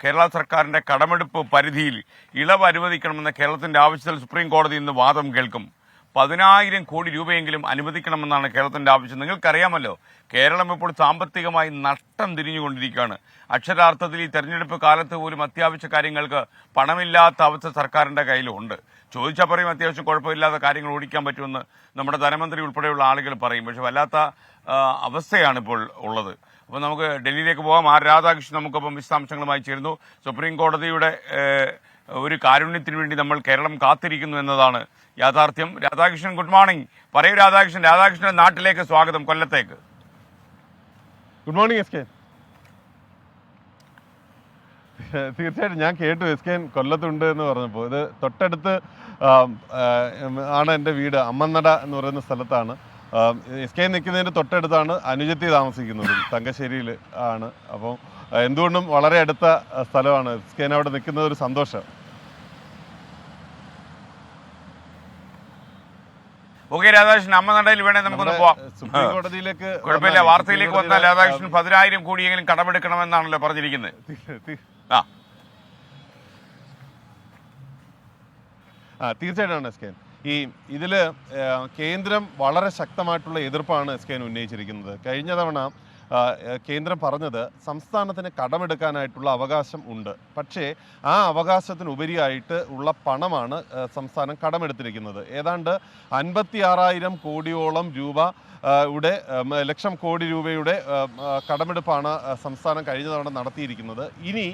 കേരള സർക്കാരിന്റെ കടമെടുപ്പ് പരിധിയിൽ ഇളവ് അനുവദിക്കണമെന്ന കേരളത്തിന്റെ ആവശ്യത്തിൽ സുപ്രീം കോടതി ഇന്ന് വാദം കേൾക്കും. 10,000 കോടി രൂപയെങ്കിലും അനുവദിക്കണമെന്നാണ് കേരളത്തിന്റെ ആവശ്യം. നിങ്ങൾക്കറിയാമല്ലോ, കേരളം ഇപ്പോൾ സാമ്പത്തികമായി നഷ്ടം തിരിഞ്ഞുകൊണ്ടിരിക്കുകയാണ്. അക്ഷരാർത്ഥത്തിൽ ഈ തെരഞ്ഞെടുപ്പ് കാലത്ത് പോലും അത്യാവശ്യ കാര്യങ്ങൾക്ക് പണമില്ലാത്ത അവസ്ഥ സർക്കാരിന്റെ കയ്യിലുണ്ട്. ചോദിച്ചാൽ പറയും അത്യാവശ്യം കുഴപ്പമില്ലാത്ത കാര്യങ്ങൾ ഓടിക്കാൻ പറ്റുമെന്ന് നമ്മുടെ ധനമന്ത്രി ഉൾപ്പെടെയുള്ള ആളുകൾ പറയും. പക്ഷെ വല്ലാത്ത അവസ്ഥയാണ് ഇപ്പോൾ ഉള്ളത്. അപ്പോൾ നമുക്ക് ഡൽഹിയിലേക്ക് പോകാം. ആർ രാധാകൃഷ്ണൻ നമുക്കൊപ്പം വിശദാംശങ്ങളുമായി ചേരുന്നു. സുപ്രീം കോടതിയുടെ ഒരു കാരുണ്യത്തിന് വേണ്ടി നമ്മൾ കേരളം കാത്തിരിക്കുന്നു എന്നതാണ് യാഥാർത്ഥ്യം. Radhakrishnan, good morning. പറയൂ രാധാകൃഷ്ണൻ. രാധാകൃഷ്ണന്റെ നാട്ടിലേക്ക് സ്വാഗതം, കൊല്ലത്തേക്ക്. Good morning S K. തീർച്ചയായിട്ടും ഞാൻ കേട്ടു എസ് കെ കൊല്ലത്തുണ്ട് എന്ന് പറഞ്ഞപ്പോൾ. ഇത് തൊട്ടടുത്ത് ആണ് എൻ്റെ വീട്. അമ്മന്നട എന്ന് പറയുന്ന സ്ഥലത്താണ്. എസ് കെ നിൽക്കുന്നതിൻ്റെ തൊട്ടടുത്താണ് അനുജത്തി താമസിക്കുന്നത്, തങ്കശ്ശേരിയിൽ ആണ്. അപ്പം എന്തുകൊണ്ടും വളരെ അടുത്ത സ്ഥലമാണ്. എസ് കെ അവിടെ നിൽക്കുന്നത് ഒരു സന്തോഷം. ഓക്കെ രാധാകൃഷ്ണൻ, അമ്മനടയിൽ വേണേ നമുക്കൊന്ന് പോവാം. സുപ്രീം കോടതിയിലേക്ക് കുഴപ്പമില്ല. വാർത്തയിലേക്ക് വന്നാൽ രാധാകൃഷ്ണൻ 10,000 കോടിയെങ്കിലും കടമെടുക്കണമെന്നാണല്ലോ പറഞ്ഞിരിക്കുന്നത്. തീർച്ചയായിട്ടും എസ് കെ. ഇതിൽ കേന്ദ്രം വളരെ ശക്തമായിട്ടുള്ള എതിർപ്പാണ് എസ് കെ ഉന്നയിച്ചിരിക്കുന്നത്. കഴിഞ്ഞ തവണ കേന്ദ്രം പറഞ്ഞത് സംസ്ഥാനത്തിന് കടമെടുക്കാനായിട്ടുള്ള അവകാശം ഉണ്ട്, പക്ഷേ ആ അവകാശത്തിനുപരിയായിട്ട് ഉള്ള പണമാണ് സംസ്ഥാനം കടമെടുത്തിരിക്കുന്നത്. ഏതാണ്ട് 56,000 കോടിയോളം രൂപ ലക്ഷം കോടി രൂപയുടെ കടമെടുപ്പാണ് സംസ്ഥാനം കഴിഞ്ഞ തവണ നടത്തിയിരിക്കുന്നത്. ഇനി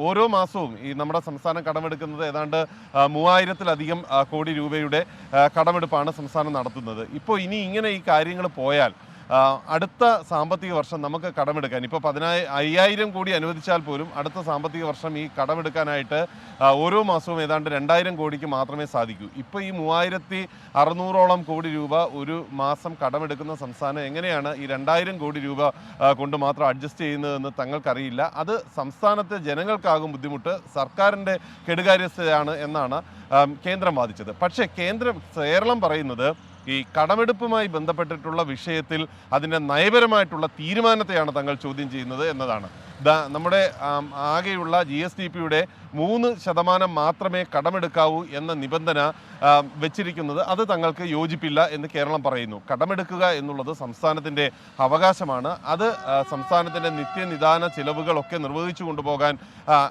ഓരോ മാസവും ഈ നമ്മുടെ സംസ്ഥാനം കടമെടുക്കുന്നത് ഏതാണ്ട് 3,000-ലധികം കോടി രൂപയുടെ കടമെടുപ്പാണ് സംസ്ഥാനം നടത്തുന്നത്. ഇപ്പോൾ ഇനി ഇങ്ങനെ ഈ കാര്യങ്ങൾ പോയാൽ അടുത്ത സാമ്പത്തിക വർഷം നമുക്ക് കടമെടുക്കാൻ ഇപ്പോൾ 5,000 കോടി അനുവദിച്ചാൽ പോലും അടുത്ത സാമ്പത്തിക വർഷം ഈ കടമെടുക്കാനായിട്ട് ഓരോ മാസവും ഏതാണ്ട് 2,000 കോടിക്ക് മാത്രമേ സാധിക്കൂ. ഇപ്പോൾ ഈ 3,600-ഓളം കോടി രൂപ ഒരു മാസം കടമെടുക്കുന്ന സംസ്ഥാനം എങ്ങനെയാണ് ഈ 2,000 കോടി രൂപ കൊണ്ട് മാത്രം അഡ്ജസ്റ്റ് ചെയ്യുന്നതെന്ന് തങ്ങൾക്കറിയില്ല. അത് സംസ്ഥാനത്തെ ജനങ്ങൾക്കാകും ബുദ്ധിമുട്ട്, സർക്കാരിൻ്റെ കെടുകാര്യസ്ഥതയാണ് എന്നാണ് കേന്ദ്രം വാദിച്ചത്. പക്ഷേ കേരളം പറയുന്നത് ഈ കടമെടുപ്പുമായി ബന്ധപ്പെട്ടിട്ടുള്ള വിഷയത്തിൽ അതിൻ്റെ നയപരമായിട്ടുള്ള തീരുമാനത്തെയാണ് തങ്ങൾ ചോദ്യം ചെയ്യുന്നത് എന്നതാണ്. നമ്മുടെ ആകെയുള്ള GSDPയുടെ 3% മാത്രമേ കടമെടുക്കാവൂ എന്ന നിബന്ധന വെച്ചിരിക്കുന്നത് അത് തങ്ങൾക്ക് യോജിപ്പില്ല എന്ന് കേരളം പറയുന്നു. കടമെടുക്കുക എന്നുള്ളത് സംസ്ഥാനത്തിൻ്റെ അവകാശമാണ്. അത് സംസ്ഥാനത്തിൻ്റെ നിത്യനിദാന ചിലവുകളൊക്കെ നിർവഹിച്ചു കൊണ്ടുപോകാൻ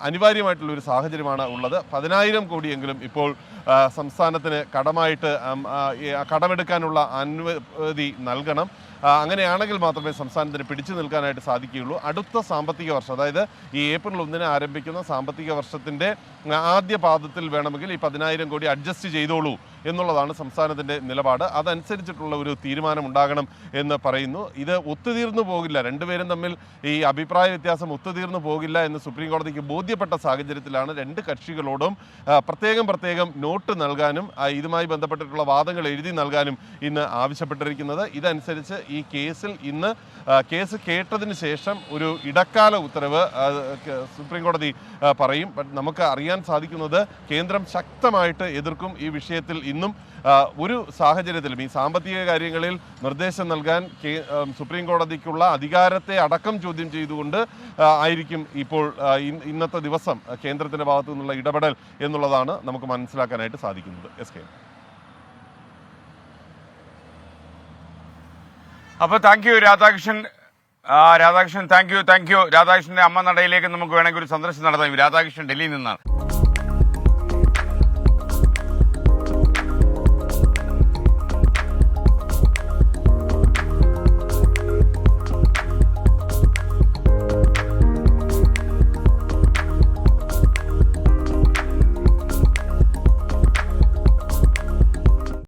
അനിവാര്യമായിട്ടുള്ളൊരു സാഹചര്യമാണ് ഉള്ളത്. 10,000 കോടിയെങ്കിലും ഇപ്പോൾ സംസ്ഥാനത്തിന് കടമായിട്ട് കടമെടുക്കാനുള്ള അനുമതി നൽകണം. അങ്ങനെയാണെങ്കിൽ മാത്രമേ സംസ്ഥാനത്തിന് പിടിച്ചു നിൽക്കാനായിട്ട് സാധിക്കുകയുള്ളൂ. അടുത്ത സാമ്പത്തിക വർഷം, അതായത് ഈ ഏപ്രിൽ 1-ന് ആരംഭിക്കുന്ന സാമ്പത്തിക വർഷത്തിൻ്റെ ആദ്യ പാദത്തിൽ വേണമെങ്കിൽ ഈ 10,000 കോടി അഡ്ജസ്റ്റ് ചെയ്തോളൂ എന്നുള്ളതാണ് സംസ്ഥാനത്തിൻ്റെ നിലപാട്. അതനുസരിച്ചിട്ടുള്ള ഒരു തീരുമാനം ഉണ്ടാകണം എന്ന് പറയുന്നു. ഇത് ഒത്തുതീർന്നു പോകില്ല, രണ്ടുപേരും തമ്മിൽ ഈ അഭിപ്രായ വ്യത്യാസം ഒത്തുതീർന്നു പോകില്ല എന്ന് സുപ്രീം കോടതിക്ക് ബോധ്യപ്പെട്ട സാഹചര്യത്തിലാണ് രണ്ട് കക്ഷികളോടും പ്രത്യേകം നോട്ട് നൽകാനും ഇതുമായി ബന്ധപ്പെട്ടിട്ടുള്ള വാദങ്ങൾ എഴുതി നൽകാനും ഇന്ന് ആവശ്യപ്പെട്ടിരിക്കുന്നത്. ഇതനുസരിച്ച് ഈ കേസിൽ ഇന്ന് കേസ് കേട്ടതിന് ശേഷം ഒരു ഇടക്കാല ഉത്തരവ് സുപ്രീം കോടതി പറയും. നമുക്ക് അറിയാൻ സാധിക്കുന്നത് കേന്ദ്രം ശക്തമായിട്ട് എതിർക്കും ഈ വിഷയത്തിൽ. ഇന്നും ഒരു സാഹചര്യത്തിലും ഈ സാമ്പത്തിക കാര്യങ്ങളിൽ നിർദ്ദേശം നൽകാൻ സുപ്രീം കോടതിക്കുള്ള അധികാരത്തെ അടക്കം ചോദ്യം ചെയ്തുകൊണ്ട് ആയിരിക്കും ഇപ്പോൾ ഇന്നത്തെ ദിവസം കേന്ദ്രത്തിൻ്റെ ഭാഗത്തു നിന്നുള്ള ഇടപെടൽ എന്നുള്ളതാണ് നമുക്ക് മനസ്സിലാക്കാനായിട്ട് സാധിക്കുന്നത്. S K. അപ്പോൾ thank you Radhakrishnan. Radhakrishnan thank you. രാധാകൃഷ്ണന്റെ അമ്മ നടയിലേക്ക് നമുക്ക് വേണമെങ്കിൽ ഒരു സന്ദർശനം നടത്താം. രാധാകൃഷ്ണൻ ഡൽഹിയിൽ നിന്നാണ്.